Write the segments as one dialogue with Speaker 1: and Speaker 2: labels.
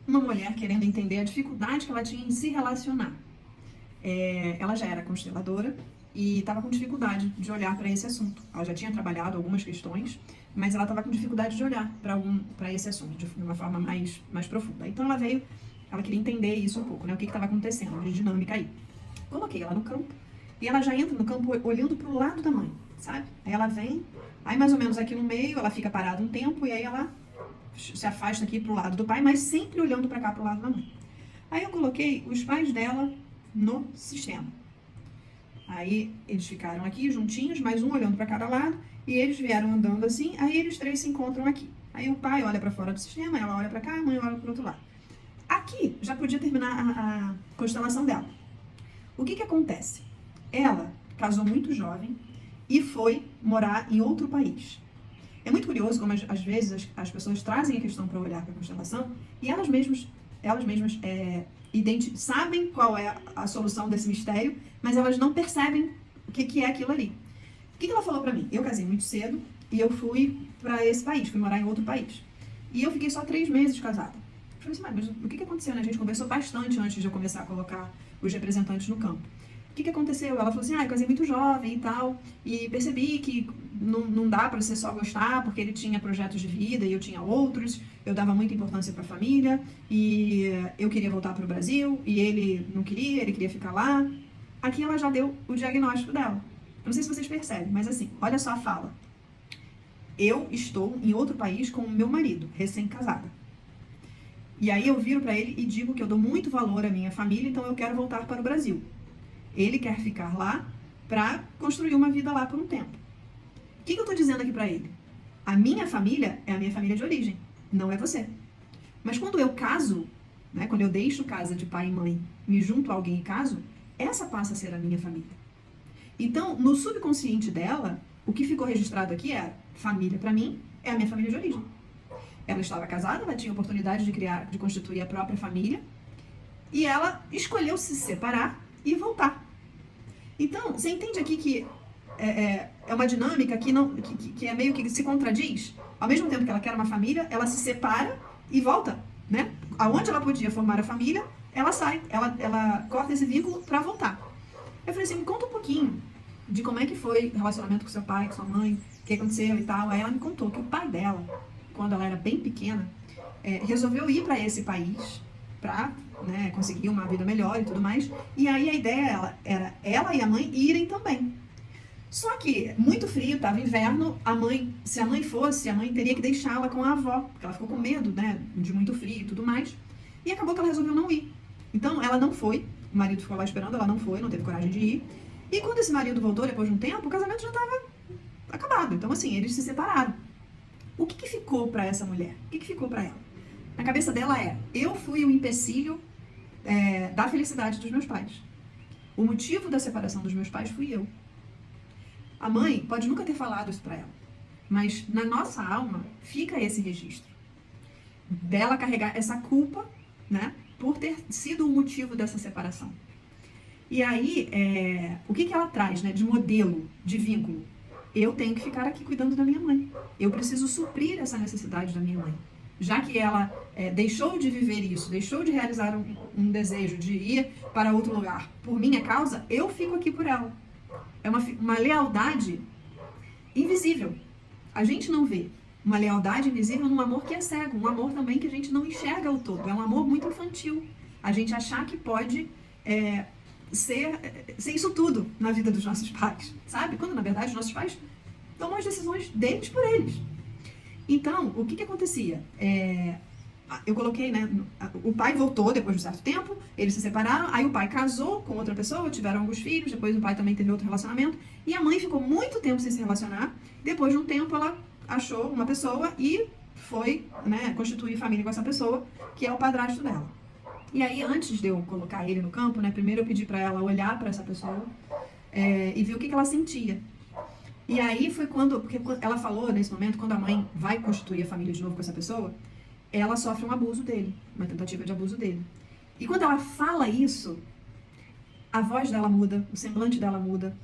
Speaker 1: uma mulher querendo entender a dificuldade que ela tinha em se relacionar. Ela já era consteladora e estava com dificuldade de olhar para esse assunto. Ela já tinha trabalhado algumas questões, mas ela estava com dificuldade de olhar para esse assunto de uma forma mais profunda. Então ela queria entender isso um pouco, né? O que estava acontecendo, de dinâmica aí. Coloquei ela no campo e ela já entra no campo olhando para o lado da mãe, sabe? Aí ela vem, aí mais ou menos aqui no meio, ela fica parada um tempo e aí ela se afasta aqui pro lado do pai, mas sempre olhando para cá pro lado da mãe. Aí eu coloquei os pais dela no sistema. Aí eles ficaram aqui juntinhos, mais um olhando para cada lado, e eles vieram andando assim, aí eles três se encontram aqui. Aí o pai olha para fora do sistema, ela olha para cá, a mãe olha para o outro lado. Aqui já podia terminar a constelação dela. O que acontece? Ela casou muito jovem e foi morar em outro país. É muito curioso como às vezes as pessoas trazem a questão para olhar para a constelação e elas mesmas sabem qual é a solução desse mistério, mas elas não percebem o que é aquilo ali. O que ela falou para mim? Eu casei muito cedo e eu fui para esse país, fui morar em outro país. E eu fiquei só 3 meses casada. Eu falei assim, mas o que aconteceu, né? A gente conversou bastante antes de eu começar a colocar os representantes no campo. O que aconteceu? Ela falou assim, eu casei muito jovem e tal, e percebi que não dá para você só gostar, porque ele tinha projetos de vida e eu tinha outros, eu dava muita importância para a família, e eu queria voltar para o Brasil, e ele não queria, ele queria ficar lá. Aqui ela já deu o diagnóstico dela. Eu não sei se vocês percebem, mas assim, olha só a fala. Eu estou em outro país com o meu marido, recém-casada. E aí eu viro para ele e digo que eu dou muito valor à minha família, então eu quero voltar para o Brasil. Ele quer ficar lá para construir uma vida lá por um tempo. O que eu estou dizendo aqui para ele? A minha família é a minha família de origem, não é você. Mas quando eu caso, né, quando eu deixo casa de pai e mãe, me junto a alguém e caso, essa passa a ser a minha família. Então, no subconsciente dela, o que ficou registrado aqui era: família para mim é a minha família de origem. Ela estava casada, ela tinha a oportunidade de constituir a própria família, e ela escolheu se separar e voltar. Então, você entende aqui que é uma dinâmica que é meio que se contradiz? Ao mesmo tempo que ela quer uma família, ela se separa e volta, né? Aonde ela podia formar a família, ela sai, ela corta esse vínculo para voltar. Eu falei assim, me conta um pouquinho de como é que foi o relacionamento com seu pai, com sua mãe, o que aconteceu e tal. Aí ela me contou que o pai dela, quando ela era bem pequena, resolveu ir para esse país para conseguir uma vida melhor e tudo mais. E aí a ideia era ela e a mãe irem também. Só que muito frio, estava inverno, se a mãe fosse, a mãe teria que deixá-la com a avó, porque ela ficou com medo, né, de muito frio e tudo mais. E acabou que ela resolveu não ir. Então ela não foi, o marido ficou lá esperando, ela não foi, não teve coragem de ir. E quando esse marido voltou, depois de um tempo, o casamento já estava acabado. Então assim, eles se separaram. O que ficou para essa mulher? O que ficou para ela? Na cabeça dela eu fui o empecilho da felicidade dos meus pais. O motivo da separação dos meus pais fui eu. A mãe pode nunca ter falado isso para ela, mas na nossa alma fica esse registro dela carregar essa culpa, né, por ter sido o motivo dessa separação. E aí, o que ela traz, né, de modelo, de vínculo? Eu tenho que ficar aqui cuidando da minha mãe. Eu preciso suprir essa necessidade da minha mãe. Já que ela deixou de viver isso, deixou de realizar um desejo de ir para outro lugar por minha causa, eu fico aqui por ela. É uma lealdade invisível. A gente não vê. Uma lealdade invisível num amor que é cego. Um amor também que a gente não enxerga o todo. É um amor muito infantil. A gente achar que pode ser isso tudo na vida dos nossos pais. Sabe? Quando, na verdade, os nossos pais tomam as decisões deles por eles. Então, o que acontecia? Eu coloquei, né? O pai voltou depois de um certo tempo, eles se separaram, aí o pai casou com outra pessoa, tiveram alguns filhos, depois o pai também teve outro relacionamento, e a mãe ficou muito tempo sem se relacionar. Depois de um tempo, ela achou uma pessoa e foi, né, constituir família com essa pessoa, que é o padrasto dela. E aí, antes de eu colocar ele no campo, né, primeiro eu pedi para ela olhar para essa pessoa e ver o que ela sentia. E aí foi porque ela falou nesse momento, quando a mãe vai constituir a família de novo com essa pessoa, ela sofre um abuso dele, uma tentativa de abuso dele. E quando ela fala isso, a voz dela muda, o semblante dela muda,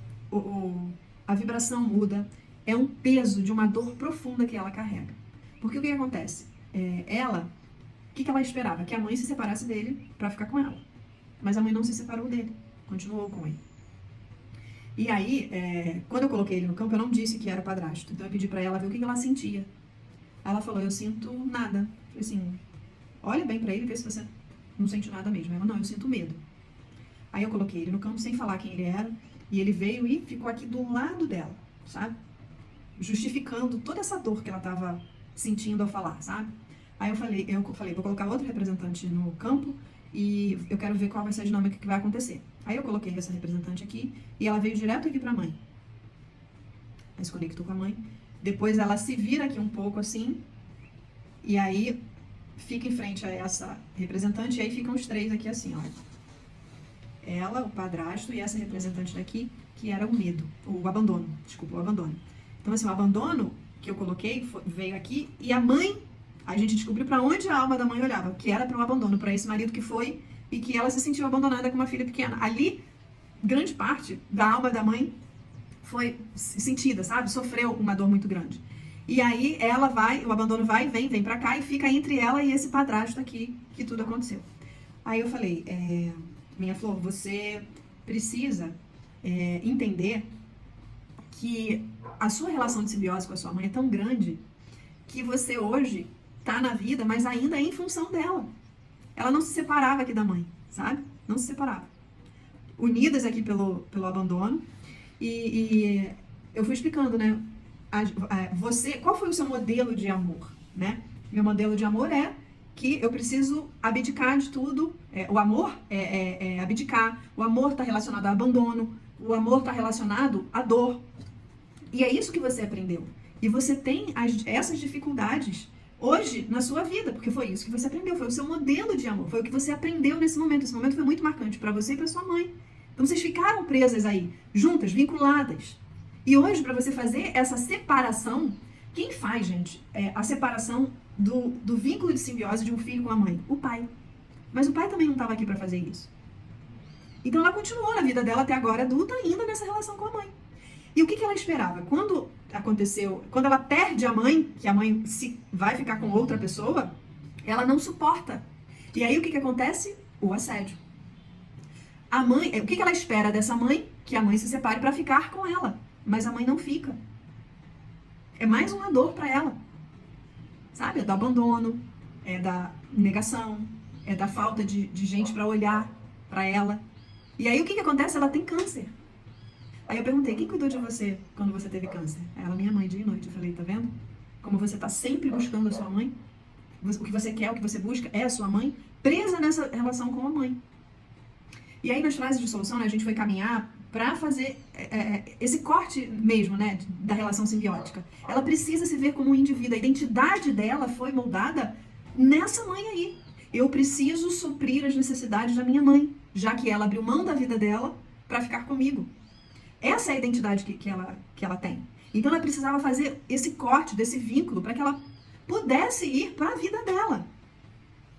Speaker 1: a vibração muda, é um peso de uma dor profunda que ela carrega. Porque o que acontece? O que ela esperava? Que a mãe se separasse dele para ficar com ela. Mas a mãe não se separou dele, continuou com ele. E aí, quando eu coloquei ele no campo, eu não disse que era o padrasto. Então eu pedi para ela ver o que ela sentia. Ela falou, eu sinto nada. Eu falei assim, olha bem para ele e vê se você não sente nada mesmo. Ela, não, eu sinto medo. Aí eu coloquei ele no campo sem falar quem ele era. E ele veio e ficou aqui do lado dela, sabe? Justificando toda essa dor que ela estava sentindo ao falar, sabe? Aí eu falei, vou colocar outro representante no campo e eu quero ver qual vai ser a dinâmica que vai acontecer. Aí eu coloquei essa representante aqui e ela veio direto aqui pra mãe. Aí se conectou com a mãe. Depois ela se vira aqui um pouco assim e aí fica em frente a essa representante e aí ficam os três aqui assim, olha. Ela, o padrasto e essa representante daqui, que era o medo, o abandono, desculpa, o abandono. Então assim, o abandono que eu coloquei veio aqui e a mãe, a gente descobriu para onde a alma da mãe olhava, que era para o abandono, para esse marido que foi e que ela se sentiu abandonada com uma filha pequena. Ali, grande parte da alma da mãe foi sentida, sabe? Sofreu uma dor muito grande. E aí ela vai, o abandono vai, vem para cá e fica entre ela e esse padrasto aqui que tudo aconteceu. Aí eu falei, minha flor, você precisa entender que a sua relação de simbiose com a sua mãe é tão grande que você hoje tá na vida, mas ainda é em função dela. Ela não se separava aqui da mãe, sabe? Não se separava. Unidas aqui pelo abandono. E eu fui explicando, né? Qual foi o seu modelo de amor, né? Meu modelo de amor é que eu preciso abdicar de tudo. O amor é abdicar. O amor está relacionado a abandono. O amor está relacionado à dor. E é isso que você aprendeu. E você tem essas dificuldades hoje na sua vida, porque foi isso que você aprendeu, foi o seu modelo de amor, foi o que você aprendeu nesse momento. Esse momento foi muito marcante para você e para sua mãe. Então vocês ficaram presas aí, juntas, vinculadas. E hoje, para você fazer essa separação, quem faz, gente, a separação do vínculo de simbiose de um filho com a mãe? O pai. Mas o pai também não estava aqui para fazer isso. Então ela continuou na vida dela até agora adulta, ainda nessa relação com a mãe. E o que ela esperava? Quando ela perde a mãe, que a mãe vai ficar com outra pessoa, ela não suporta. E aí o que acontece? O assédio. A mãe, o que ela espera dessa mãe? Que a mãe se separe para ficar com ela. Mas a mãe não fica. É mais uma dor para ela. Sabe? É do abandono, é da negação, é da falta de gente para olhar para ela. E aí o que acontece? Ela tem câncer. Aí eu perguntei, quem cuidou de você quando você teve câncer? Ela, minha mãe, dia e noite. Eu falei, tá vendo? Como você tá sempre buscando a sua mãe. O que você quer, o que você busca é a sua mãe, presa nessa relação com a mãe. E aí nas frases de solução, né, a gente foi caminhar para fazer esse corte mesmo, né, da relação simbiótica. Ela precisa se ver como um indivíduo. A identidade dela foi moldada nessa mãe aí. Eu preciso suprir as necessidades da minha mãe, já que ela abriu mão da vida dela para ficar comigo. Essa é a identidade que ela tem. Então ela precisava fazer esse corte desse vínculo para que ela pudesse ir para a vida dela,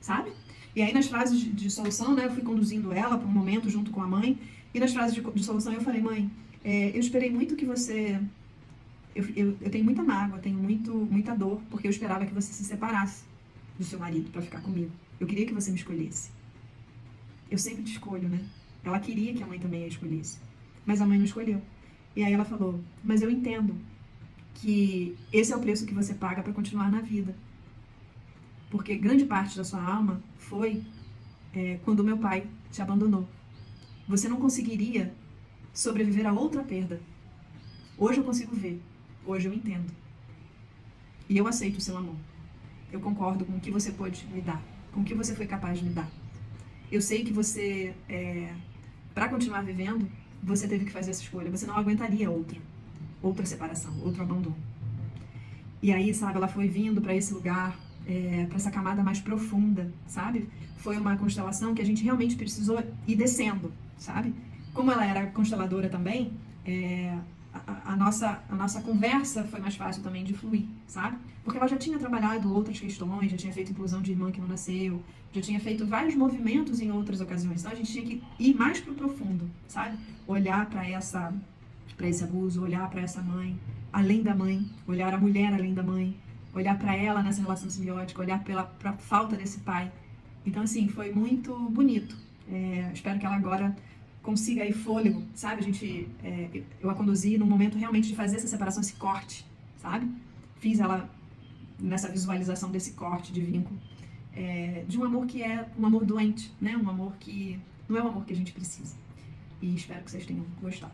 Speaker 1: sabe? E aí nas frases de solução, né, eu fui conduzindo ela para um momento junto com a mãe. E nas frases de solução eu falei, mãe, eu esperei muito que você... Eu tenho muita mágoa, tenho muita dor, porque eu esperava que você se separasse do seu marido para ficar comigo. Eu queria que você me escolhesse. Eu sempre te escolho, né? Ela queria que a mãe também a escolhesse. Mas a mãe não escolheu. E aí ela falou, mas eu entendo que esse é o preço que você paga para continuar na vida. Porque grande parte da sua alma foi quando meu pai te abandonou. Você não conseguiria sobreviver a outra perda. Hoje eu consigo ver. Hoje eu entendo. E eu aceito o seu amor. Eu concordo com o que você pôde me dar. Com o que você foi capaz de me dar. Eu sei que você, para continuar vivendo, você teve que fazer essa escolha. Você não aguentaria outra separação, outro abandono. E aí, sabe, ela foi vindo para esse lugar, para essa camada mais profunda, sabe? Foi uma constelação que a gente realmente precisou ir descendo, sabe? Como ela era consteladora também, a nossa conversa foi mais fácil também de fluir, sabe? Porque ela já tinha trabalhado outras questões, já tinha feito inclusão de irmã que não nasceu, já tinha feito vários movimentos em outras ocasiões. Então a gente tinha que ir mais pro profundo, sabe? Olhar para esse abuso, olhar para essa mãe, além da mãe, olhar a mulher além da mãe, olhar para ela nessa relação simbiótica, olhar para a falta desse pai. Então, assim, foi muito bonito. Espero que ela agora consiga aí fôlego, sabe? Eu a conduzi num momento realmente de fazer essa separação, esse corte, sabe? Fiz ela nessa visualização desse corte de vínculo, de um amor que é um amor doente, né? Um amor que não é o amor que a gente precisa. E espero que vocês tenham gostado.